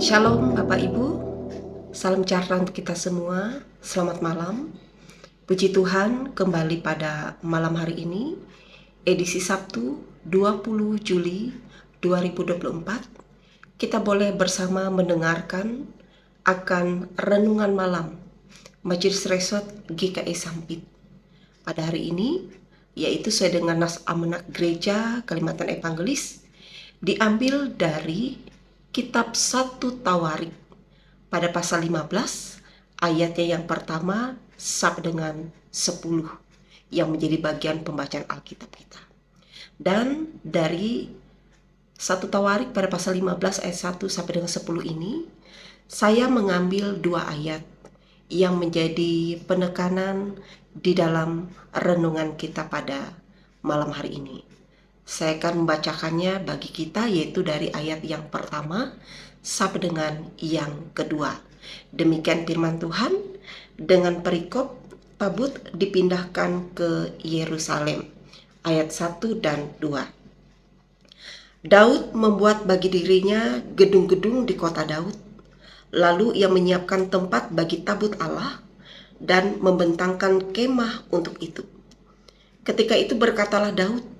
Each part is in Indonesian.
Shalom Bapak Ibu, salam sejahtera untuk kita semua, selamat malam. Puji Tuhan, kembali pada malam hari ini, edisi Sabtu 20 Juli 2024, kita boleh bersama mendengarkan akan renungan malam Majelis Resort GKI Sampit. Pada hari ini, yaitu sesuai dengan Nas Amanat Gereja Kalimantan Evangelis, diambil dari Kitab 1 Tawarik pada pasal 15 ayatnya yang pertama sampai dengan 10 yang menjadi bagian pembacaan Alkitab kita. Dan dari 1 Tawarik pada pasal 15 ayat 1 sampai dengan 10 ini, saya mengambil 2 ayat yang menjadi penekanan di dalam renungan kita pada malam hari ini. Saya akan membacakannya bagi kita, yaitu dari ayat yang pertama sampai dengan yang kedua. Demikian firman Tuhan. Dengan perikop tabut dipindahkan ke Yerusalem. Ayat 1 dan 2. Daud membuat bagi dirinya gedung-gedung di kota Daud. Lalu ia menyiapkan tempat bagi tabut Allah dan membentangkan kemah untuk itu. Ketika itu berkatalah Daud,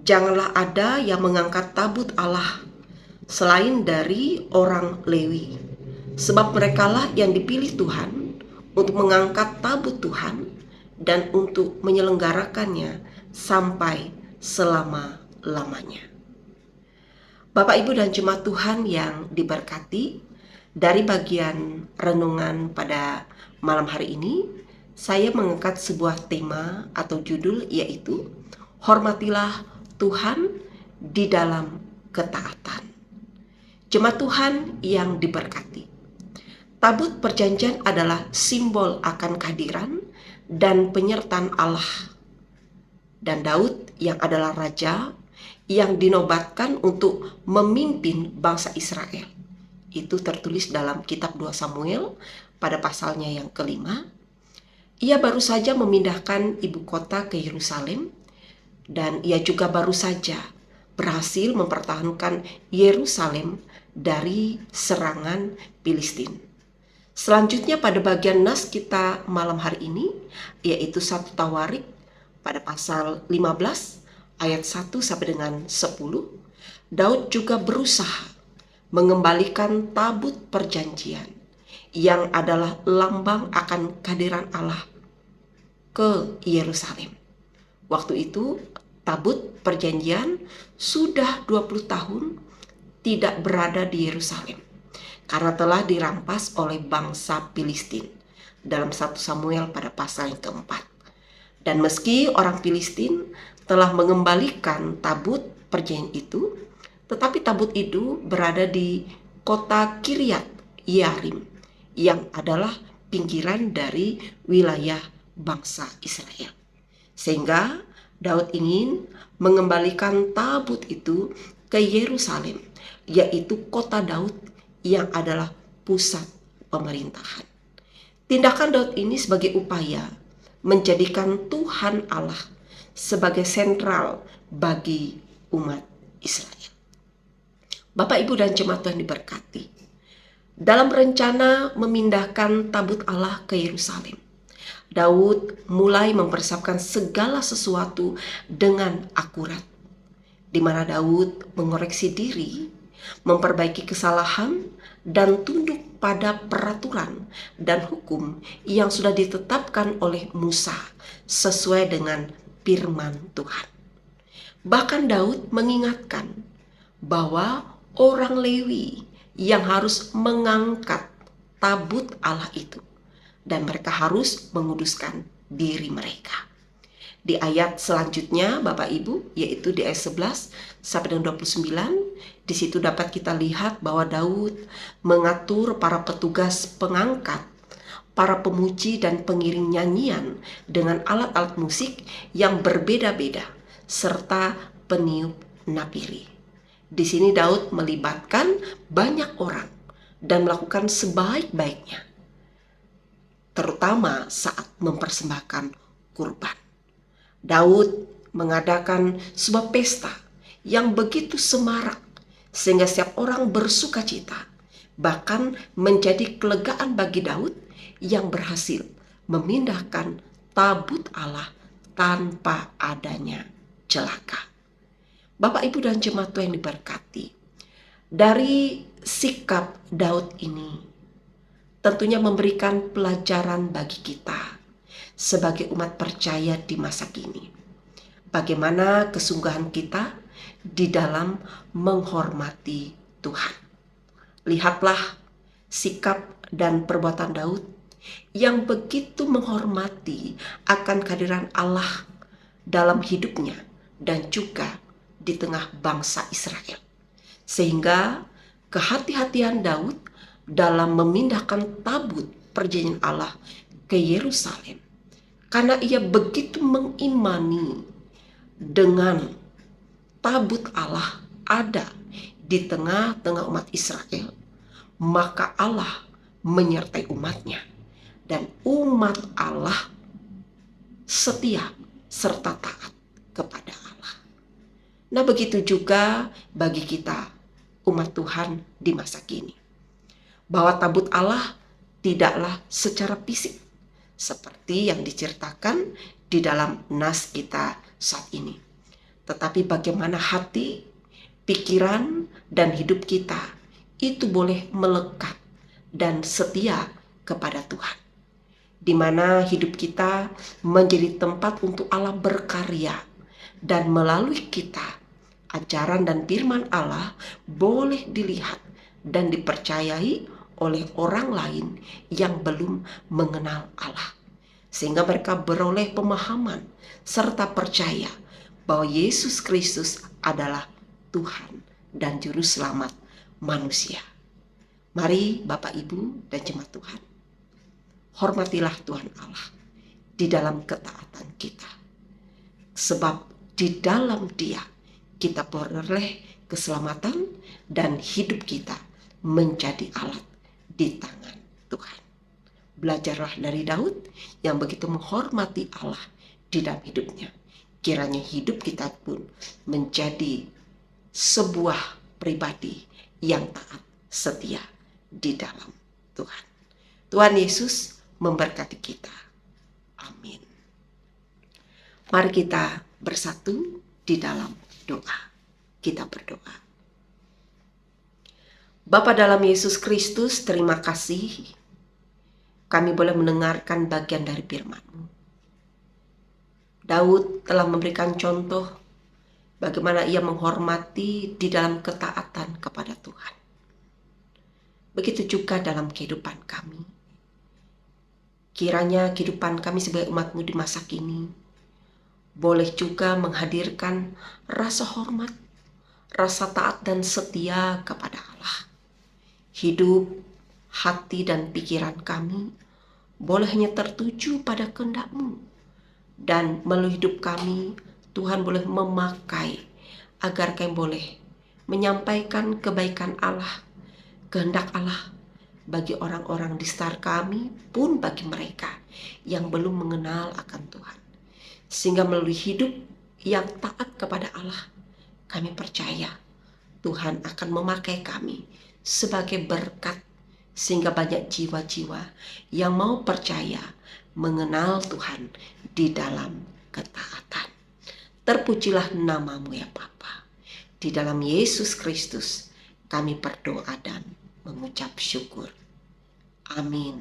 "Janganlah ada yang mengangkat tabut Allah selain dari orang Lewi, sebab merekalah yang dipilih Tuhan untuk mengangkat tabut Tuhan dan untuk menyelenggarakannya sampai selama-lamanya." Bapak, Ibu, dan jemaat Tuhan yang diberkati, dari bagian renungan pada malam hari ini, saya mengangkat sebuah tema atau judul, yaitu Hormatilah Tuhan di dalam ketaatan. Jemaat Tuhan yang diberkati, tabut perjanjian adalah simbol akan kehadiran dan penyertaan Allah. Dan Daud yang adalah raja yang dinobatkan untuk memimpin bangsa Israel. Itu tertulis dalam kitab 2 Samuel pada pasalnya yang kelima. Ia baru saja memindahkan ibu kota ke Yerusalem, dan ia juga baru saja berhasil mempertahankan Yerusalem dari serangan Filistin. Selanjutnya pada bagian nas kita malam hari ini, yaitu 1 Tawarik pada pasal 15 ayat 1 sampai dengan 10, Daud juga berusaha mengembalikan tabut perjanjian yang adalah lambang akan kehadiran Allah ke Yerusalem. Waktu itu tabut perjanjian sudah 20 tahun tidak berada di Yerusalem karena telah dirampas oleh bangsa Filistin dalam 1 Samuel pada pasal yang keempat. Dan meski orang Filistin telah mengembalikan tabut perjanjian itu, tetapi tabut itu berada di kota Kiryat Yearim yang adalah pinggiran dari wilayah bangsa Israel. Sehingga Daud ingin mengembalikan tabut itu ke Yerusalem, yaitu kota Daud yang adalah pusat pemerintahan. Tindakan Daud ini sebagai upaya menjadikan Tuhan Allah sebagai sentral bagi umat Israel. Bapak, Ibu, dan jemaat Tuhan diberkati, dalam rencana memindahkan tabut Allah ke Yerusalem, Daud mulai mempersiapkan segala sesuatu dengan akurat, di mana Daud mengoreksi diri, memperbaiki kesalahan, dan tunduk pada peraturan dan hukum yang sudah ditetapkan oleh Musa sesuai dengan firman Tuhan. Bahkan Daud mengingatkan bahwa orang Lewi yang harus mengangkat tabut Allah itu, dan mereka harus menguduskan diri mereka. Di ayat selanjutnya Bapak Ibu, yaitu di ayat 11 sampai dengan 29, di situ dapat kita lihat bahwa Daud mengatur para petugas pengangkat, para pemuji dan pengiring nyanyian dengan alat-alat musik yang berbeda-beda serta peniup napiri. Di sini Daud melibatkan banyak orang dan melakukan sebaik-baiknya, terutama saat mempersembahkan kurban. Daud mengadakan sebuah pesta yang begitu semarak sehingga setiap orang bersuka cita, bahkan menjadi kelegaan bagi Daud yang berhasil memindahkan tabut Allah tanpa adanya celaka. Bapak, Ibu, dan jemaat Tuhan yang diberkati, dari sikap Daud ini tentunya memberikan pelajaran bagi kita sebagai umat percaya di masa kini. Bagaimana kesungguhan kita di dalam menghormati Tuhan. Lihatlah sikap dan perbuatan Daud yang begitu menghormati akan kehadiran Allah dalam hidupnya dan juga di tengah bangsa Israel. Sehingga kehati-hatian Daud dalam memindahkan tabut perjanjian Allah ke Yerusalem, karena ia begitu mengimani dengan tabut Allah ada di tengah-tengah umat Israel, maka Allah menyertai umatnya, dan umat Allah setia serta taat kepada Allah. Nah, begitu juga bagi kita umat Tuhan di masa kini, bahwa tabut Allah tidaklah secara fisik seperti yang diceritakan di dalam nas kita saat ini, tetapi bagaimana hati, pikiran, dan hidup kita itu boleh melekat dan setia kepada Tuhan, di mana hidup kita menjadi tempat untuk Allah berkarya, dan melalui kita ajaran dan firman Allah boleh dilihat dan dipercayai oleh orang lain yang belum mengenal Allah, sehingga mereka beroleh pemahaman serta percaya bahwa Yesus Kristus adalah Tuhan dan Juru Selamat manusia. Mari Bapak, Ibu, dan jemaat Tuhan, hormatilah Tuhan Allah di dalam ketaatan kita, sebab di dalam Dia kita beroleh keselamatan dan hidup kita menjadi alat di tangan Tuhan. Belajarlah dari Daud yang begitu menghormati Allah di dalam hidupnya. Kiranya hidup kita pun menjadi sebuah pribadi yang taat setia di dalam Tuhan. Tuhan Yesus memberkati kita. Amin. Mari kita bersatu di dalam doa. Kita berdoa. Bapa dalam Yesus Kristus, terima kasih kami boleh mendengarkan bagian dari firman-Mu. Daud telah memberikan contoh bagaimana ia menghormati di dalam ketaatan kepada Tuhan. Begitu juga dalam kehidupan kami. Kiranya kehidupan kami sebagai umat-Mu di masa kini boleh juga menghadirkan rasa hormat, rasa taat dan setia kepada Allah. Hidup, hati, dan pikiran kami boleh hanya tertuju pada kehendak-Mu, dan melalui hidup kami Tuhan boleh memakai agar kami boleh menyampaikan kebaikan Allah, kehendak Allah bagi orang-orang di sekitar kami, pun bagi mereka yang belum mengenal akan Tuhan. Sehingga melalui hidup yang taat kepada Allah, kami percaya Tuhan akan memakai kami sebagai berkat, sehingga banyak jiwa-jiwa yang mau percaya mengenal Tuhan di dalam ketaatan. Terpujilah nama-Mu ya Bapa. Di dalam Yesus Kristus kami berdoa dan mengucap syukur. Amin.